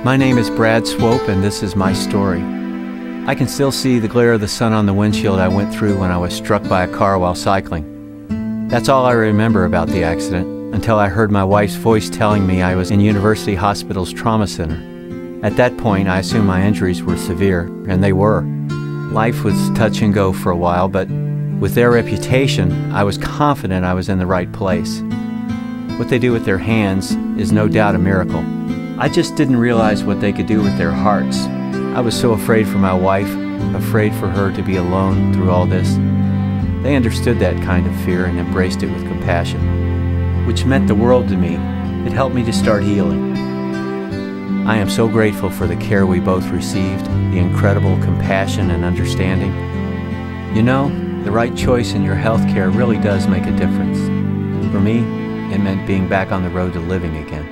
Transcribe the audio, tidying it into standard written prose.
My name is Brad Swope, and this is my story. I can still see the glare of the sun on the windshield I went through when I was struck by a car while cycling. That's all I remember about the accident, until I heard my wife's voice telling me I was in University Hospital's trauma center. At that point, I assumed my injuries were severe, and they were. Life was touch and go for a while, but with their reputation, I was confident I was in the right place. What they do with their hands is no doubt a miracle. I just didn't realize what they could do with their hearts. I was so afraid for my wife, afraid for her to be alone through all this. They understood that kind of fear and embraced it with compassion, which meant the world to me. It helped me to start healing. I am so grateful for the care we both received, the incredible compassion and understanding. You know, the right choice in your health care really does make a difference. For me, it meant being back on the road to living again.